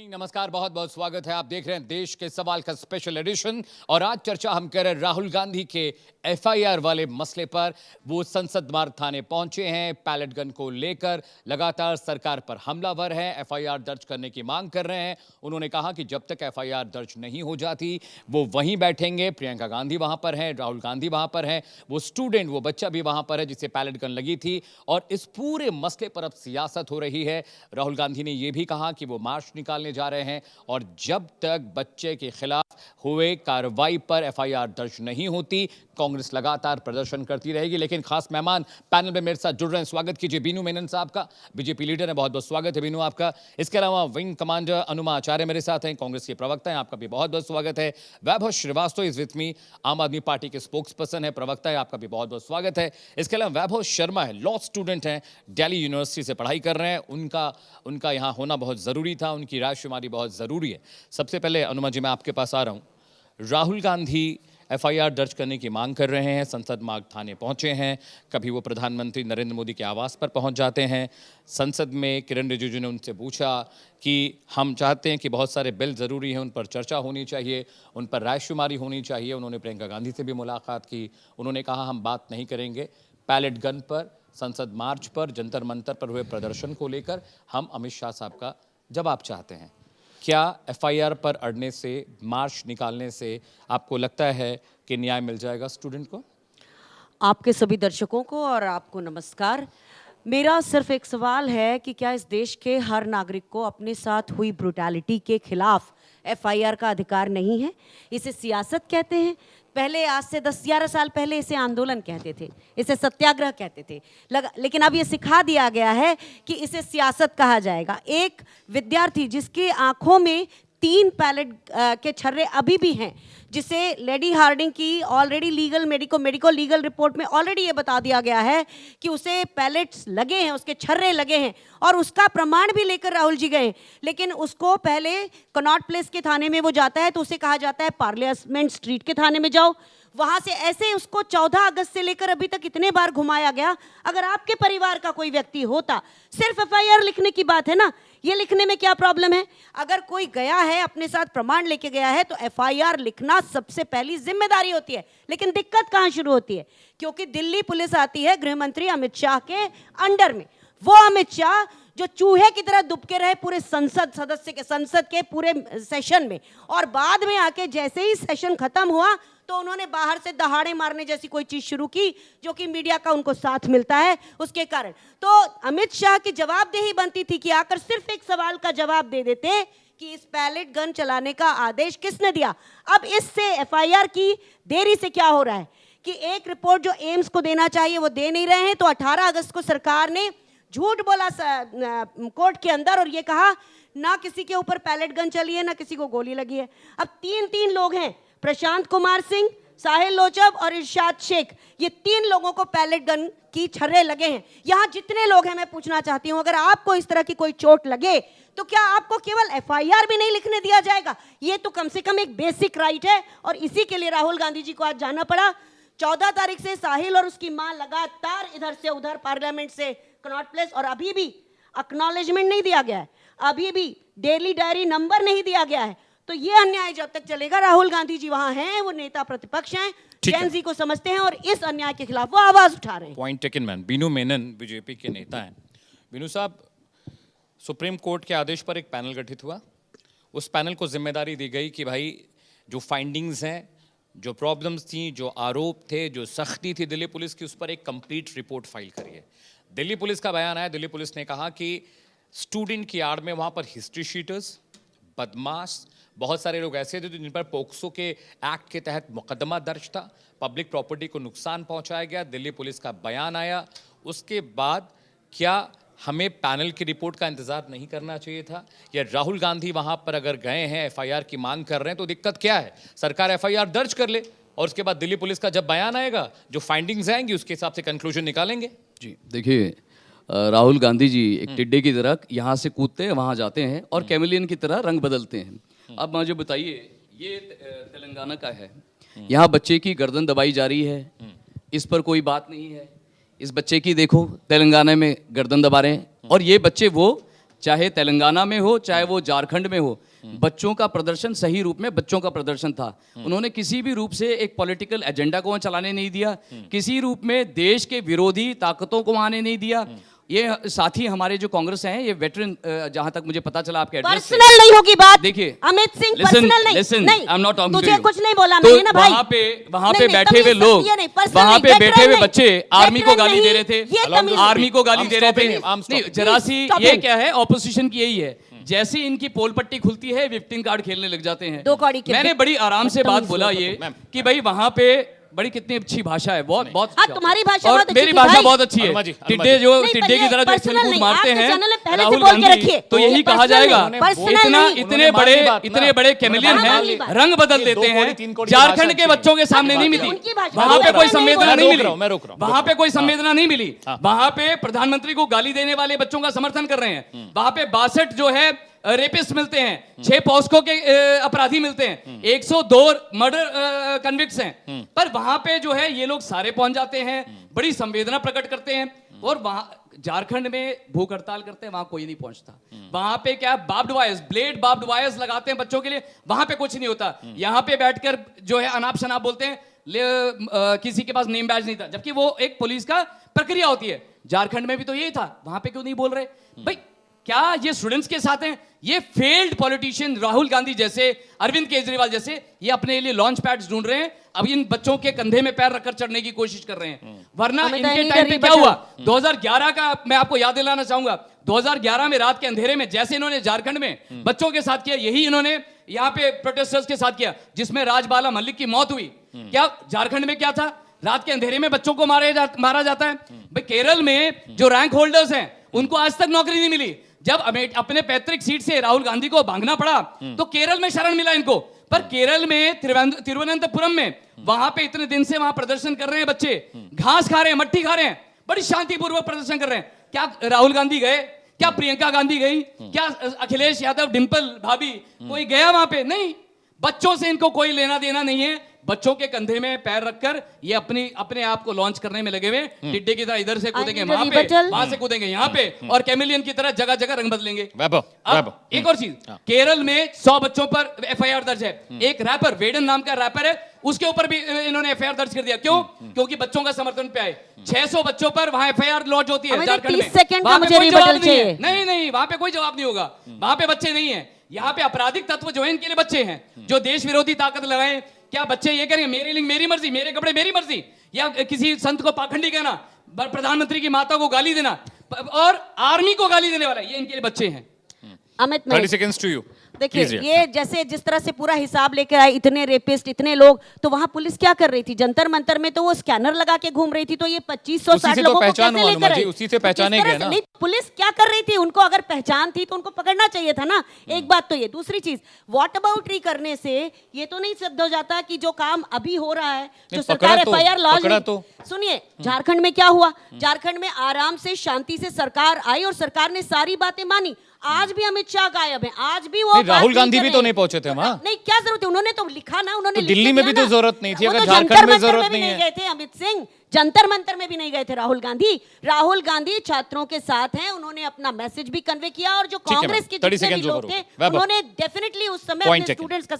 नमस्कार, बहुत बहुत स्वागत है। आप देख रहे हैं देश के सवाल का स्पेशल एडिशन और आज चर्चा हम कर रहे हैं राहुल गांधी के एफआईआर वाले मसले पर। वो संसद मार्ग थाने पहुंचे हैं, पैलेट गन को लेकर लगातार सरकार पर हमलावर हैं, एफआईआर दर्ज करने की मांग कर रहे हैं। उन्होंने कहा कि जब तक एफआईआर दर्ज नहीं हो जाती वो वहीं बैठेंगे। प्रियंका गांधी वहां पर हैं, राहुल गांधी वहां पर हैं, वो स्टूडेंट, वो बच्चा भी वहां पर है जिसे पैलेट गन लगी थी। और इस पूरे मसले पर अब सियासत हो रही है। राहुल गांधी ने यह भी कहा कि वो मार्च निकालने जा रहे हैं और जब तक बच्चे के खिलाफ हुए कार्रवाई पर एफआईआर दर्ज नहीं होती कांग्रेस लगातार प्रदर्शन करती रहेगी। लेकिन खास मेहमान पैनल में मेरे साथ जुड़ रहे हैं। स्वागत कीजिए बीनू मेनन साहब का, बीजेपी लीडर है। बहुत बहुत स्वागत है बीनू आपका। इसके अलावा विंग कमांडर अनुमा आचार्य मेरे साथ हैं, कांग्रेस के प्रवक्ता हैं, आपका भी बहुत बहुत स्वागत है। वैभव श्रीवास्तव इज विथ मी, आम आदमी पार्टी के स्पोक्स पर्सन है, प्रवक्ता है, आपका भी बहुत बहुत स्वागत है। इसके अलावा वैभव शर्मा है, लॉ स्टूडेंट हैं, दिल्ली यूनिवर्सिटी से पढ़ाई कर रहे हैं। उनका यहाँ होना बहुत जरूरी था, उनकी राय शुमारी बहुत जरूरी है। सबसे पहले अनुमा जी मैं आपके पास आ रहा हूँ। राहुल गांधी एफआईआर दर्ज करने की मांग कर रहे हैं, संसद मार्ग थाने पहुंचे हैं, कभी वो प्रधानमंत्री नरेंद्र मोदी के आवास पर पहुंच जाते हैं। संसद में किरण रिजिजू ने उनसे पूछा कि हम चाहते हैं कि बहुत सारे बिल ज़रूरी हैं, उन पर चर्चा होनी चाहिए, उन पर रायशुमारी होनी चाहिए। उन्होंने प्रियंका गांधी से भी मुलाकात की। उन्होंने कहा हम बात नहीं करेंगे पैलेट गन पर, संसद मार्च पर, जंतर मंतर पर हुए प्रदर्शन को लेकर। हम अमित शाह साहब का जवाब चाहते हैं। क्या एफआईआर पर अड़ने से, मार्च निकालने से आपको लगता है कि न्याय मिल जाएगा स्टूडेंट को? आपके सभी दर्शकों को और आपको नमस्कार। मेरा सिर्फ एक सवाल है कि क्या इस देश के हर नागरिक को अपने साथ हुई ब्रुटैलिटी के खिलाफ एफआईआर का अधिकार नहीं है? इसे सियासत कहते हैं। पहले आज से 10-11 साल पहले इसे आंदोलन कहते थे, इसे सत्याग्रह कहते थे, लेकिन अब ये सिखा दिया गया है कि इसे सियासत कहा जाएगा। एक विद्यार्थी जिसकी आंखों में 3 पैलेट के छर्रे अभी भी हैं, जिसे लेडी हार्डिंग की ऑलरेडी मेडिको लीगल रिपोर्ट में ऑलरेडी ये बता दिया गया है कि उसे पैलेट्स लगे हैं, उसके छर्रे लगे हैं और उसका प्रमाण भी लेकर राहुल जी गए। लेकिन उसको पहले कनॉट प्लेस के थाने में वो जाता है तो उसे कहा जाता है पार्लियामेंट स्ट्रीट के थाने में जाओ। वहां से ऐसे उसको 14 अगस्त से लेकर अभी तक इतने बार घुमाया गया। अगर आपके परिवार का कोई व्यक्ति होता, सिर्फ एफआईआर लिखने की बात है ना, ये लिखने में क्या प्रॉब्लम है? अगर कोई गया है, अपने साथ प्रमाण लेके गया है, तो एफआईआर लिखना सबसे पहली जिम्मेदारी होती है। लेकिन दिक्कत कहां शुरू होती है? क्योंकि दिल्ली पुलिस आती है गृह मंत्री अमित शाह के अंडर में। वो अमित शाह जो चूहे की तरह दुबके रहे पूरे संसद के पूरे सेशन में, और बाद में आके जैसे ही सेशन खत्म हुआ तो उन्होंने बाहर से दहाड़े मारने जैसी कोई चीज शुरू की, जो कि मीडिया का उनको साथ मिलता है उसके कारण। तो अमित शाह की जवाबदेही बनती थी कि आकर सिर्फ एक सवाल का जवाब दे देते कि इस पैलेट गन चलाने का आदेश किसने दिया। अब इससे एफआईआर की देरी से क्या हो रहा है कि एक रिपोर्ट जो एम्स को देना चाहिए वो दे नहीं रहे हैं। तो 18 अगस्त को सरकार ने झूठ बोला कोर्ट के अंदर और ये कहा ना किसी के ऊपर पैलेट गन चली है, ना किसी को गोली लगी है। अब 3 लोग हैं, प्रशांत कुमार सिंह, साहिल लोचब और इरशाद शेख, ये 3 लोगों को पैलेट गन की छर्रे लगे हैं। यहां जितने लोग हैं, मैं पूछना चाहती हूं, अगर आपको इस तरह की कोई चोट लगे तो क्या आपको केवल एफआईआर भी नहीं लिखने दिया जाएगा? ये तो कम से कम एक बेसिक राइट है और इसी के लिए राहुल गांधी जी को आज जाना पड़ा। 14 तारीख से साहिल और उसकी मां लगातार इधर से उधर, पार्लियामेंट से कनॉट प्लेस, और अभी भी एक्नॉलेजमेंट नहीं दिया गया है, अभी भी डेली डायरी नंबर नहीं दिया गया है। तो ये अन्याय जब तक चलेगा, राहुल गांधी जी वहां हैं, वो नेता प्रतिपक्ष हैं, जेन जी को समझते हैं और इस अन्याय के खिलाफ वो आवाज उठा रहे हैं। Point taken man. Binu Menon BJP के नेता हैं। बीनू साहब, सुप्रीम कोर्ट के आदेश पर एक पैनल गठित हुआ। उस पैनल को जिम्मेदारी दी गई कि भाई जो फाइंडिंग्स हैं, जो प्रॉब्लम्स थी, जो आरोप थे, जो सख्ती थी दिल्ली पुलिस की, उस पर एक कंप्लीट रिपोर्ट फाइल करिए। दिल्ली पुलिस का बयान आया, दिल्ली पुलिस ने कहा कि स्टूडेंट की आड़ में वहाँ पर हिस्ट्री शीटर्स, बदमाश, बहुत सारे लोग ऐसे थे जिन पर पोक्सो के एक्ट के तहत मुकदमा दर्ज था, पब्लिक प्रॉपर्टी को नुकसान पहुंचाया गया। दिल्ली पुलिस का बयान आया। उसके बाद क्या हमें पैनल की रिपोर्ट का इंतजार नहीं करना चाहिए था? या राहुल गांधी वहां पर अगर गए हैं, एफआईआर की मांग कर रहे हैं, तो दिक्कत क्या है? सरकार एफआईआर दर्ज कर ले और उसके बाद दिल्ली पुलिस का जब बयान आएगा, जो फाइंडिंग्स आएंगी, उसके हिसाब से कंक्लूजन निकालेंगे। जी देखिए, राहुल गांधी जी एक टिड्डे की तरह यहाँ से कूदते हैं वहाँ जाते हैं और कैमिलियन की तरह रंग बदलते हैं। अब मुझे बताइए, ये तेलंगाना का है, यहाँ बच्चे की गर्दन दबाई जा रही है, इस पर कोई बात नहीं है। इस बच्चे की देखो, तेलंगाना में गर्दन दबा रहे हैं और ये बच्चे वो चाहे तेलंगाना में हो चाहे वो झारखंड में हो, बच्चों का प्रदर्शन सही रूप में बच्चों का प्रदर्शन था। उन्होंने किसी भी रूप से एक पॉलिटिकल एजेंडा को वहाँ चलाने नहीं दिया, किसी रूप में देश के विरोधी ताकतों को आने नहीं दिया। ये साथी हमारे जो कांग्रेस हैं, ये वेटरन, जहां तक मुझे पता चला आपके एड्रेस से, पर्सनल नहीं होगी बात। देखिए अमित सिंह, पर्सनल नहीं। Listen, I am not talking to तुझे यू। कुछ नहीं बोला तो मैंने ना भाई। वहां पे बैठे हुए लोग, वहां पे बैठे हुए बच्चे आर्मी को गाली दे रहे थे, आर्मी को गाली दे रहे थे। नहीं, जरा सी ये क्या है, ऑपोजिशन की यही है, जैसे इनकी पोल पट्टी खुलती है विक्टिम कार्ड खेलने लग जाते हैं। दो कौड़ी के मैंने बड़ी आराम से बात बोला ये कि भाई वहां पे बड़ी कितनी अच्छी भाषा है, बहुत बहुत हाँ, तुम्हारी भाषा और बहुत अच्छी मेरी थी भाषा भाई। बहुत अच्छी है। अनुमा जी, टिड्डे जो नहीं, टिड्डे की तरह जो पर्सनल छलकूद नहीं, मारते आपके हैं चैनल में पहले से राहुल बोल के गांधी, रखिए। तो यही ये कहा पर्सनल जाएगा। नहीं, पर्सनल नहीं। इतने बड़े कैमिलियन हैं, रंग बदल देते हैं, झारखंड के बच्चों के सामने नहीं मिली, उनकी भाषा वहां पे कोई मैं संवेदना नहीं नहीं बोल मिली, रहा हूं, मैं रोक रहा हूं। वहां पे कोई संवेदना नहीं मिली। वहां पे प्रधानमंत्री को गाली देने वाले बच्चों का समर्थन कर रहे हैं। वहां पे 62 जो है रेपिस्ट मिलते हैं, 6 पॉस्को के अपराधी मिलते हैं, 102 मर्डर कन्विक्ट्स हैं, पर वहां पे जो है ये लोग सारे पहुंच जाते हैं, बड़ी संवेदना प्रकट करते हैं। और वहां झारखंड में भूख हड़ताल करते हैं, वहां कोई नहीं पहुंचता। वहां पे क्या barbed wires, blade barbed wires लगाते हैं बच्चों के लिए, वहां पे कुछ नहीं होता। यहाँ पे बैठकर जो है अनाप शनाप बोलते हैं, किसी के पास नेम बैज नहीं था, जबकि वो एक पुलिस का प्रक्रिया होती है। झारखंड में भी तो यही था, वहां पे क्यों नहीं बोल रहे भाई? क्या ये स्टूडेंट्स के साथ हैं? ये फेल्ड पॉलिटिशियन राहुल गांधी जैसे, अरविंद केजरीवाल जैसे, ये अपने लिए लॉन्च पैड्स ढूंढ रहे हैं, अब इन बच्चों के कंधे में पैर रखकर चढ़ने की कोशिश कर रहे हैं। वरना इनके टाइम पे क्या हुआ, 2011 का मैं आपको याद दिलाना चाहूंगा, 2011 में रात के अंधेरे में जैसे इन्होंने झारखंड में बच्चों के साथ किया, यही इन्होंने यहाँ पे प्रोटेस्टर्स के साथ किया, जिसमें राजबाला मलिक की मौत हुई। क्या झारखंड में क्या था? रात के अंधेरे में बच्चों को मारा जाता है। भाई केरल में जो रैंक होल्डर्स हैं उनको आज तक नौकरी नहीं मिली। जब अपने पैतृक सीट से राहुल गांधी को भागना पड़ा तो केरल में शरण मिला इनको, पर केरल में तिरुवनंतपुरम में वहां पे इतने दिन से वहां प्रदर्शन कर रहे हैं बच्चे, घास खा रहे हैं, मट्टी खा रहे हैं, बड़ी शांतिपूर्वक प्रदर्शन कर रहे हैं। क्या राहुल गांधी गए? क्या प्रियंका गांधी गई? क्या अखिलेश यादव, डिंपल भाभी कोई गया वहां पे? नहीं। बच्चों से इनको कोई लेना देना नहीं है। बच्चों के कंधे में पैर रखकर ये अपने आप को लॉन्च करने में लगे हुए, टिड्डे की तरह इधर से कूदेंगे वहां पे, वहां से कूदेंगे यहाँ पे, और कैमिलियन की तरह जगह जगह रंग बदलेंगे। अब एक और चीज, केरल में 100 बच्चों पर एफआईआर दर्ज है। एक रैपर, वेडन नाम का रैपर है, उसके ऊपर भी इन्होंने एफआईआर दर्ज कर दिया। क्यों? क्योंकि बच्चों का समर्थन पे आए। 600 बच्चों पर वहां एफआईआर लॉन्च होती है झारखंड में। 30 सेकंड का मुझे रिबटल चाहिए। नहीं, वहां पे कोई जवाब नहीं होगा। वहां पे बच्चे नहीं है, यहाँ पे आपराधिक तत्व जो है इनके लिए बच्चे हैं, जो देश विरोधी ताकत लगाए। क्या बच्चे ये करेंगे मेरी लिंग मेरी मर्जी, मेरे कपड़े मेरी मर्जी, या किसी संत को पाखंडी कहना, प्रधानमंत्री की माता को गाली देना और आर्मी को गाली देने वाला, ये इनके लिए बच्चे हैं। Amit 30 seconds to you. देखिए, ये जैसे जिस तरह से पूरा हिसाब लेकर आए, इतने रेपिस्ट, इतने लोग, तो वहां पुलिस क्या कर रही थी? जंतर मंतर में तो वो स्कैनर लगा के घूम रही थी, तो ये 2560 लोगों को कैसे लेकर आई? उसी से पहचाने गए ना। नहीं, पुलिस क्या कर रही थी? उनको अगर पहचान थी तो उनको पकड़ना चाहिए था ना। एक बात तो ये, दूसरी चीज, व्हाट अबाउटरी करने से ये तो नहीं सिद्ध हो जाता कि जो काम अभी हो रहा है, जो सरकार एफआईआर लॉन्च, सुनिए झारखंड में क्या हुआ? झारखंड में आराम से शांति से सरकार आई और सरकार ने सारी बातें मानी। आज भी अमित शाह गायब हैं, आज भी वो राहुल गांधी भी तो नहीं पहुंचे थे वहां। नहीं, क्या जरूरत है? उन्होंने तो लिखा ना, उन्होंने तो दिल्ली में भी तो जरूरत नहीं थी, अगर तो झारखंड में जरूरत नहीं है। गए थे अमित सिंह, जंतर मंतर में भी नहीं गए थे राहुल गांधी। राहुल गांधी छात्रों के साथ हैं, उन्होंने अपना मैसेज भी कन्वे किया, और जो कांग्रेस के जितने भी लोग थे उन्होंने डेफिनेटली उस समय अपने स्टूडेंट्स का